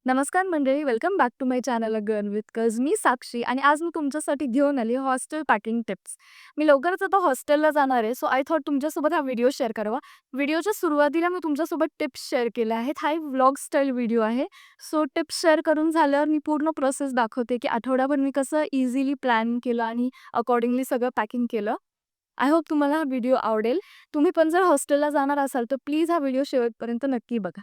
नमस्कार मंडळी, welcome back to my channel a girl with cause. मी साक्षी आणि आज मी तुमच्यासाठी घेऊन आली हॉस्टेल पॅकिंग टिप्स. मी लवकरच आता हॉस्टेलला जाणार आहे, सो आय थॉट तुमच्यासोबत हा व्हिडिओ शेअर करावा. व्हिडिओच्या सुरुवातीला मी तुमच्यासोबत टिप्स शेअर केल्या आहेत. हा एक व्लॉग स्टाईल व्हिडिओ आहे. सो टिप्स शेअर करून झाल्यावर मी पूर्ण प्रोसेस दाखवते की आठवड्याभर मी कसं इझिली प्लॅन केलं आणि अकॉर्डिंगली सगळं पॅकिंग केलं. आय होप तुम्हाला हा व्हिडिओ आवडेल. तुम्ही पण जर हॉस्टेलला जाणार असाल तर प्लीज हा व्हिडिओ शेवटपर्यंत नक्की बघा.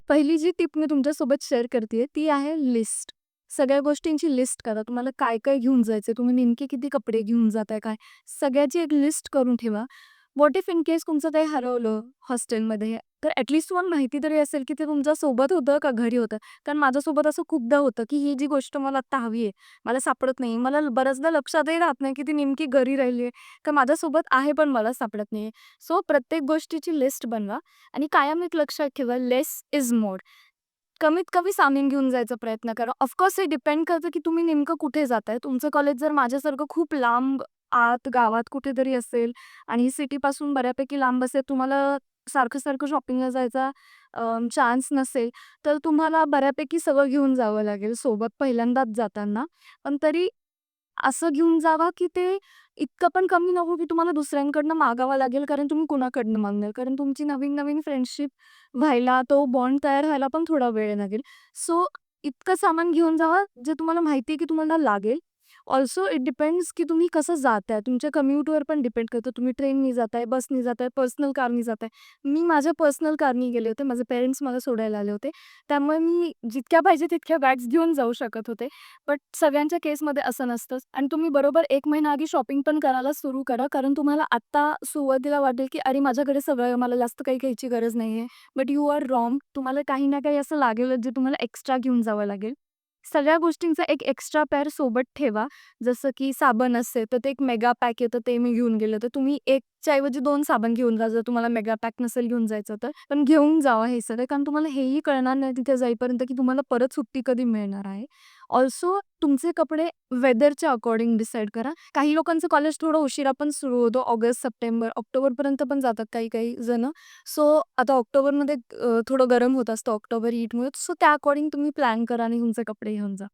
पहिली जी टिप मी तुमच्यासोबत शेअर करते ती आहे लिस्ट. सगळ्या गोष्टींची लिस्ट करा. तुम्हाला काय-काय घेऊन जायचंय, तुम्ही नेमके किती कपडे घेऊन जाताय काय, सगळ्याची एक लिस्ट करून ठेवा. व्हॉट इफ इन केस तुमचं काही हरवलं हॉस्टेलमध्ये, तर ॲटलीस्ट तुम्हाला माहिती तरी असेल की ते तुमच्या सोबत होतं का घरी होतं. कारण माझ्यासोबत असं खूपदा होतं की ही जी गोष्ट मला आत्ता हवी आहे, मला सापडत नाही. मला बऱ्याचदा लक्षातही राहत नाही की ती नेमकी घरी राहिली आहे का माझ्यासोबत आहे पण मला सापडत नाही. सो प्रत्येक गोष्टीची लिस्ट बनवा आणि कायम एक लक्षात ठेवा, लेस इज मोर. कमीत कमी सामान घेऊन जायचा प्रयत्न करा. ऑफकोर्स हे डिपेंड करतं की तुम्ही नेमकं कुठे जाताय. तुमचं कॉलेज जर माझ्यासारखं खूप लांब आत गावात कुठेतरी असेल आणि सिटीपासून बऱ्यापैकी लांब असेल, तुम्हाला सारखं-सारखं शॉपिंगला जायचा चान्स नसेल, तर तुम्हाला बऱ्यापैकी सगळं घेऊन जावं लागेल सोबत पहिल्यांदाच जाताना. पण तरी असं घेऊन जावा, की ते इतकं पण कमी नको, की तुम्हाला दुसऱ्यांकडनं मागावं लागेल, कारण तुम्ही कुणाकडनं मागणार? कारण तुमची नवीन-नवीन फ्रेंडशिप व्हायला, तो बॉन्ड तयार व्हायला पण थोडा वेळ लागेल. सो इतकं सामान घेऊन जावा, जे तुम्हाला माहिती आहे, की तुम्हाला लागेल. ऑल्सो इट डिपेंड्स, की तुम्ही कसं जाताय. तुमच्या कम्युटवर पण डिपेंड करतं. तुम्ही ट्रेननी जाताय, बसनी जाताय, पर्सनल कारनी जाताय. मी माझ्या पर्सनल कारनी गेले होते. माझे पेरेंट्स मला सोडायला आले होते. त्यामुळे मी जितक्या पाहिजे तितक्या बॅग्स घेऊन जाऊ शकत होते. बट सगळ्यांच्या केसमध्ये असं नसतंच आणि तुम्ही बरोबर 1 महिना आधी शॉपिंग पण करायला सुरू करा. कारण तुम्हाला आत्ता सुरुवातीला वाटेल, की "अरे, माझ्याकडे सगळं आहे, मला जास्त काही घ्यायची गरज नाहीये." But you are wrong. तुम्हाला काही ना काही असं लागेलच, जे तुम्हाला एक्स्ट्रा घेऊन जावं लागेल. सगळ्या गोष्टींचा एक एक्स्ट्रा पेअर सोबत ठेवा. जसं की साबण असते, तर ते एक मेगा पॅक येतं, ते मी घेऊन गेले. तर तुम्ही 1 च्या ऐवजी 2 साबण घेऊन जा, जर तुम्हाला मेगा पॅक नसेल घेऊन जायचं तर. पण घेऊन जावा हे सगळं, कारण तुम्हाला हेही कळणार नाही तिथे जाईपर्यंत, की तुम्हाला परत सुट्टी कधी मिळणार आहे. ऑल्सो तुमचे कपडे वेदरच्या अकॉर्डिंग डिसाईड करा. काही लोकांचं कॉलेज थोडं उशिरा पण सुरू होतं. ऑगस्ट, सप्टेंबर, ऑक्टोबरपर्यंत पण जातात काही-काही जणं. सो आता ऑक्टोबरमध्ये थोडं गरम होत असतं ऑक्टोबर हीटमुळे. सो त्या अकॉर्डिंग तुम्ही प्लॅन करा आणि तुमचे कपडे घेऊन जा.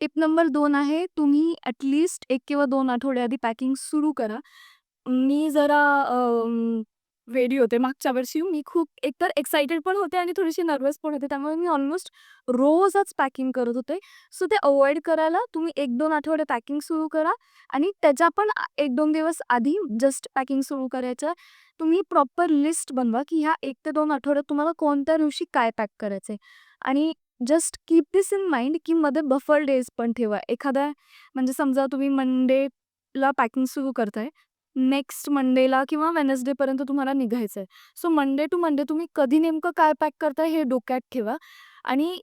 टिप नंबर 2 आहे, तुम्ही ॲटलीस्ट 1 किंवा 2 आठवडे आधी पॅकिंग सुरू करा. मी जरा रेडी होते मागच्या वर्षी. मी खूप एकतर एक्साइटेड पण होते आणि थोडीशी नर्व्हस पण होते. त्यामुळे मी ऑलमोस्ट रोजच पॅकिंग करत होते. सो ते अव्हॉइड करायला तुम्ही 1-2 आठवडे पॅकिंग सुरू करा आणि त्याच्या पण 1-2 दिवस आधी जस्ट पॅकिंग सुरू करायचं. तुम्ही प्रॉपर लिस्ट बनवा, की ह्या 1 ते 2 आठवड्यात तुम्हाला कोणत्या दिवशी काय पॅक करायचंय आणि just keep this in mind, की मध्ये बफर डेज पण ठेवा. एखाद्या म्हणजे समजा तुम्ही मंडेला पॅकिंग सुरू करताय. नेक्स्ट मंडेला किंवा वेडनेसडेपर्यंत तुम्हाला निघायचंय. सो मंडे टू मंडे तुम्ही कधी नेमकं काय पॅक करताय हे डोक्यात ठेवा आणि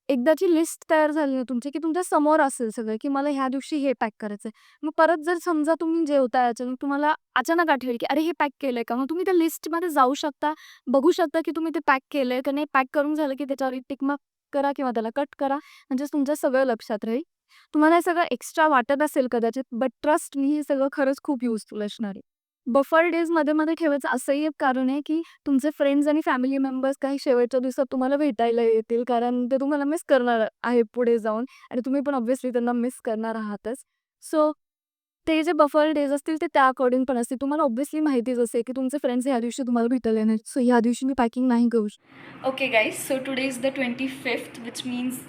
एकदाची लिस्ट तयार झाली ना तुमची, की तुमच्या समोर असेल सगळं, की मला ह्या दिवशी हे पॅक करायचंय. मग परत जर समजा तुम्ही जेवताय अचानक, तुम्हाला अचानक आठवेल, की "अरे, हे पॅक केलंय का?" मग तुम्ही त्या लिस्टमध्ये जाऊ शकता, बघू शकता, की तुम्ही ते पॅक केलंय का नाही. पॅक करून झालं, की त्याच्यावर टिक मार्क करा किंवा त्याला कट करा. म्हणजे तुमच्या सगळं लक्षात राहील. तुम्हाला हे सगळं एक्स्ट्रा वाटत असेल कदाचित, बट ट्रस्ट मी हे सगळं खरंच खूप युजफुल असणार आहे. बफर डेज मध्ये-मध्ये ठेवायचं असंही एक कारण आहे, की तुमचे फ्रेंड्स आणि फॅमिली मेंबर्स काही शेवटच्या दिवसात तुम्हाला भेटायला येतील, कारण ते तुम्हाला मिस करणार आहे पुढे जाऊन आणि तुम्ही पण ऑब्व्हियसली त्यांना मिस करणार आहातच. सो ते जे बफर डेज असतील ते त्या अकॉर्डिंग पण असतील. तुम्हाला ऑब्व्हियसली माहितीच असेल, की तुमचे फ्रेंड्स ह्या दिवशी तुम्हाला भेटायला येणार. सो ह्या दिवशी मी पॅकिंग नाही करू Okay guys, so today is the 25th, which means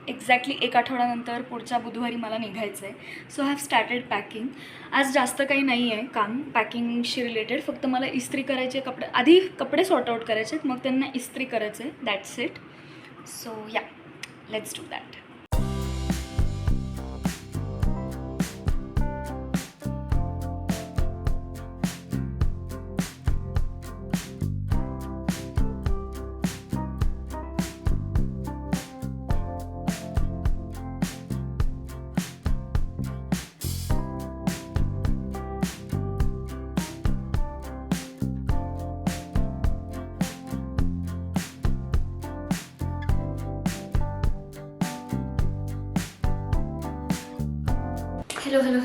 exactly 1 आठवड्यानंतर पुढच्या बुधवारी मला निघायचं आहे. So I have started packing. आज जास्त काही नाही आहे काम पॅकिंगशी रिलेटेड. फक्त मला इस्त्री करायचे कपडे, आधी कपडे सॉर्ट आउट करायचे आहेत, मग त्यांना इस्त्री करायचं आहे. That's it. सो या, let's do that.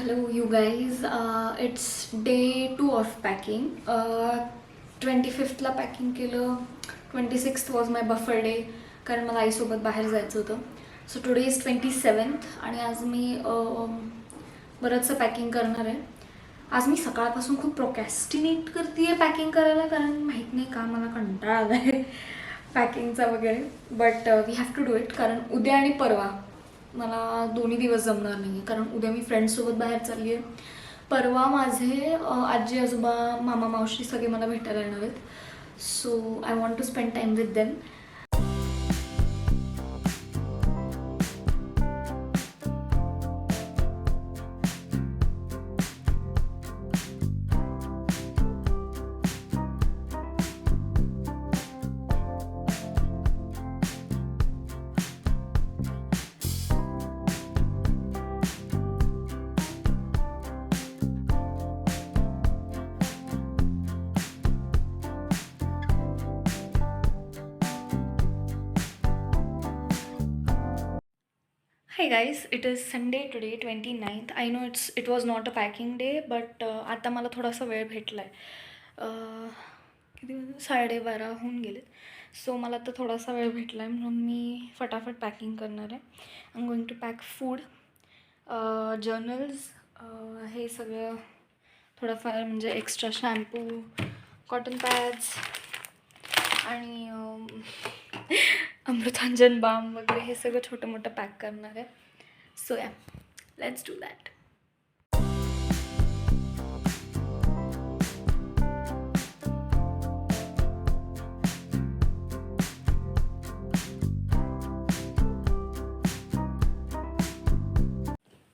Hello, you guys. It's day 2 of packing. 25th packing केलं. 26th was my buffer day, कारण मला आईसोबत बाहेर जायचं होतं. सो टुडे इज 27th आणि आज मी बरंचसं पॅकिंग करणार आहे. आज मी सकाळपासून खूप प्रोकॅस्टिनेट करते आहे पॅकिंग करायला, कारण माहीत नाही का मला कंटाळा आला आहे पॅकिंगचा वगैरे. But we have to do it, कारण उद्या आणि परवा मला दोन्ही दिवस जमणार नाही, कारण उद्या मी फ्रेंड्ससोबत बाहेर चालली आहे. परवा माझे आजी आजोबा मामा मावशी सगळे मला भेटायला येणार आहेत. So I want to spend time with them. Hey guys, it is Sunday today, 29th. I know it was not a packing day, but आता मला थोडासा वेळ भेटला आहे. किती 12:30 होऊन गेले. सो मला आता थोडासा वेळ भेटला आहे, म्हणून मी फटाफट पॅकिंग करणार आहे. I am going to pack food, journals, हे सगळं थोडंफार, म्हणजे एक्स्ट्रा शॅम्पू, कॉटन पॅड्स आणि अमृतांजन बाम वगैरे हे सगळं छोटं मोठं पॅक करणार आहे. सो या, let's do that.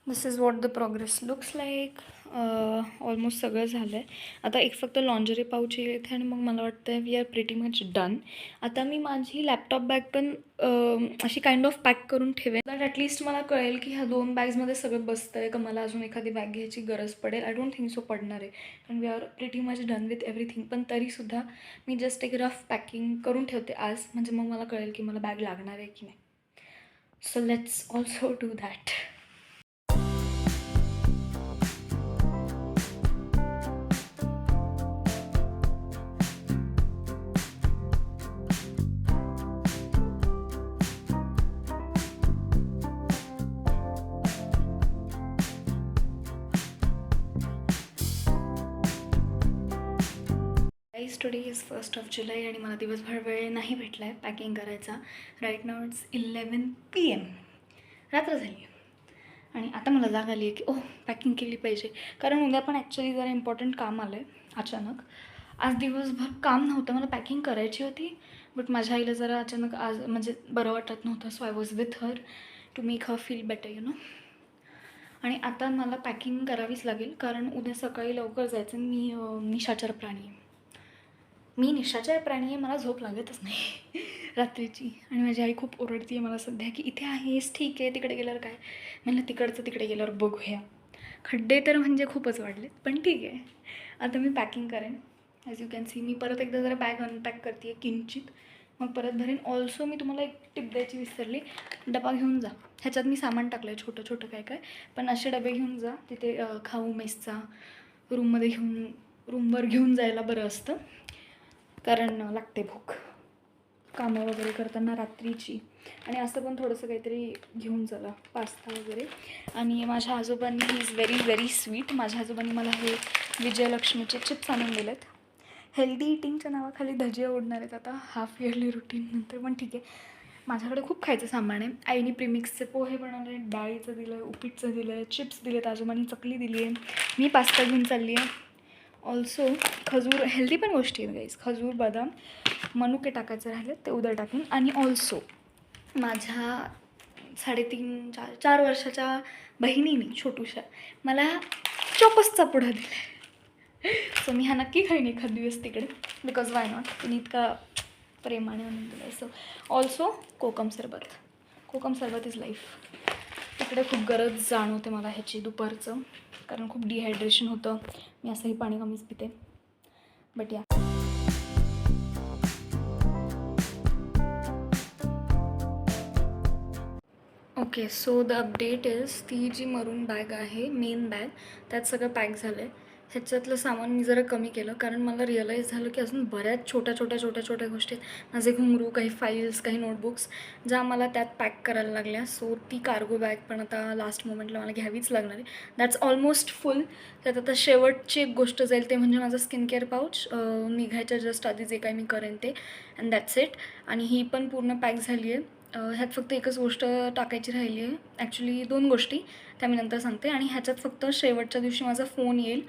This is what the progress looks like. Almost सगळं झालं आहे. आता एक फक्त लॉन्जरी पाऊच येते आणि मग मला वाटतं we are pretty much done. आता मी माझी लॅपटॉप बॅग पण अशी काइंड ऑफ पॅक करून ठेवेन, दॅट ॲटलिस्ट मला कळेल की ह्या 2 बॅग्समध्ये सगळं बसतं आहे का, मला अजून एखादी बॅग घ्यायची गरज पडेल. आय डोंट थिंक सो पडणार आहे, कारण we are pretty much done with everything. पण तरीसुद्धा मी जस्ट एक रफ पॅकिंग करून ठेवते आज, म्हणजे मग मला कळेल की मला बॅग लागणार आहे की नाही. So let's also do that. Today is 1st of July आणि मला दिवसभर वेळ नाही भेटला आहे पॅकिंग करायचा. राईट नाव इट्स 11 PM, रात्र झाली आहे. आणि आता मला जाग आली आहे की पॅकिंग केली पाहिजे, कारण उद्या पण ॲक्च्युली जरा इम्पॉर्टंट काम आलं आहे अचानक. आज दिवसभर काम नव्हतं, मला पॅकिंग करायची होती, बट माझ्या आईला जरा अचानक आज म्हणजे बरं वाटत नव्हतं. So I was with her to make her feel better, you know. आणि आता मला पॅकिंग करावीच लागेल, कारण उद्या सकाळी लवकर जायचं. मी निशाचर प्राणी आहे. निशाचर प्राणी आहे, मला झोप लागतच नाही रात्रीची. आणि माझी आई खूप ओरडती आहे मला सध्या की इथे आहेस ठीक आहे, तिकडे गेल्यावर काय. म्हणलं तिकडचं तिकडे गेल्यावर बघूया. खड्डे तर म्हणजे खूपच वाढलेत, पण ठीक आहे. आता मी पॅकिंग करेन. ॲज यू कॅन सी मी परत एकदा जरा बॅग अनपॅक करते आहे किंचित, मग परत भरेन. ऑल्सो मी तुम्हाला एक टिप द्यायची विसरली, डबा घेऊन जा. ह्याच्यात मी सामान टाकलं आहे छोटं छोटं काय काय, पण असे डबे घेऊन जा. तिथे खाऊ मेसचा रूमवर घेऊन जायला बरं असतं, कारण लागते भूक कामं वगैरे करताना रात्रीची. आणि असं पण थोडंसं काहीतरी घेऊन चला, पास्ता वगैरे. आणि माझ्या आजोबांनी he is very very sweet. माझ्या आजोबांनी मला हे विजयलक्ष्मीचे चिप्स आणून दिलेत. हेल्दी इटिंगच्या नावाखाली धजिया उडणार आहेत आता हाफ इयरली रुटीननंतर, पण ठीक आहे. माझ्याकडे खूप खायचं सामान आहे. आईने प्रीमिक्सचे पोहे बनवले, डाळीचं दिलं आहे, उपीटचं दिलं आहे, चिप्स दिलेत, आजोबांनी चकली दिली आहे, मी पास्ता घेऊन चालली आहे. ऑल्सो खजूर, हेल्दी पण गोष्टी आहेत गाईज. खजूर, बदाम, मनुके टाकायचे राहिले ते उद्या टाकेन. आणि ऑल्सो माझ्या 3.5-4 वर्षाच्या बहिणीने छोटूशा मला चोकोसचा पुडा दिला आहे. सो मी हा नक्की खाईन एखाद दिवस तिकडे, बिकॉज वाय नॉट. तिने इतका प्रेमाने म्हणून दिला. सो ऑल्सो कोकम सरबत इज लाईफ. तिकडे खूप गरज जाणवते मला ह्याची दुपारचं, कारण खूप डिहायड्रेशन होतं. मी असंही पाणी कमीच पिते, बट या. Okay, so the update is ती जी मरून बॅग आहे, मेन बॅग, त्यात सगळं पॅक झालं आहे. ह्याच्यातलं सामान मी जरा कमी केलं, कारण मला रिअलाईज झालं की अजून बऱ्याच छोट्या गोष्टी आहेत. माझे घुंगरू, काही फाईल्स, काही नोटबुक्स ज्या मला त्यात पॅक करायला लागल्या. सो ती कार्गो बॅग पण आता लास्ट मोमेंटला मला घ्यावीच लागणार आहे. दॅट्स ऑलमोस्ट फुल. त्यात आता शेवटची एक गोष्ट जाईल ते म्हणजे माझं स्किन केअर पाऊच. निघायच्या जस्ट आधी जे काही मी करेन ते, अँड दॅट्स इट. आणि ही पण पूर्ण पॅक झाली आहे. ह्यात फक्त एकच गोष्ट टाकायची राहिली आहे. ॲक्च्युली 2 गोष्टी, त्या मी नंतर सांगते. आणि ह्याच्यात फक्त शेवटच्या दिवशी माझा फोन येईल,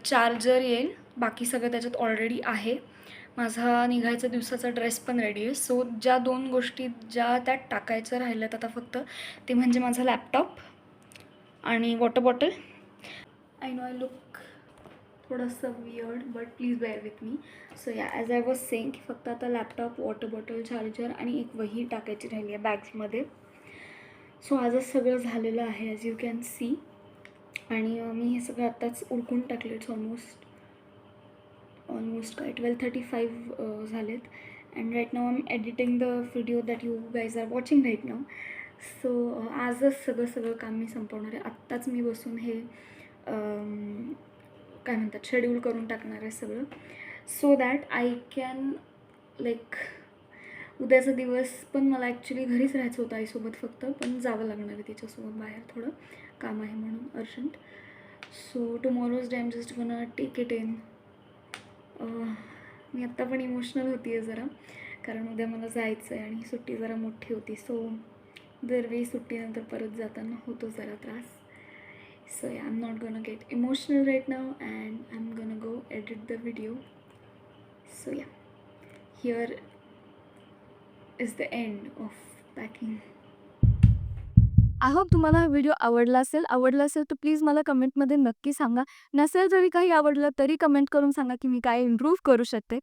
चार्जर येईल, बाकी सगळं त्याच्यात ऑलरेडी आहे. माझा निघायचा दिवसाचा ड्रेस पण रेडी आहे. सो ज्या 2 गोष्टी ज्या त्यात टाकायच्या राहिल्यात आता फक्त, ते म्हणजे माझा लॅपटॉप आणि water bottle. I know I look थोडंसं weird, but please bear with me. So yeah, as I was saying की फक्त आता लॅपटॉप, वॉटर बॉटल, चार्जर आणि एक वही टाकायची राहिली आहे बॅग्समध्ये. सो आजच सगळं झालेलं आहे, ॲज यू कॅन सी. आणि मी हे सगळं आत्ताच उरकून टाकले. इट्स ऑलमोस्ट काय 12:35 झालेत. And right now I am editing the video that you guys are watching right now. So आजच सगळं काम मी संपवणार आहे. आत्ताच मी बसून हे काय म्हणतात, शेड्यूल करून टाकणार आहे सगळं, so that I can like उद्याचा दिवस पण मला ॲक्च्युली घरीच राहायचं होतं आईसोबत फक्त, पण जावं लागणार आहे तिच्यासोबत बाहेर, थोडं काम आहे म्हणून urgent. So tomorrow's day I am just gonna take it in. मी आत्ता पण इमोशनल होती आहे जरा, कारण उद्या मला जायचं आहे आणि ही सुट्टी जरा मोठी होती. सो दरवेळी सुट्टीनंतर परत जाताना होतो जरा त्रास. So yeah, I'm not gonna get emotional right now and I'm gonna go edit the video. So yeah, here is the end of packing. I hope तुम्हाला हा व्हिडिओ आवडला असेल तर प्लीज मला कमेंटमध्ये नक्की सांगा. नसेल जरी काही आवडलं तरी कमेंट करून सांगा की मी काय इम्प्रूव्ह करू शकते.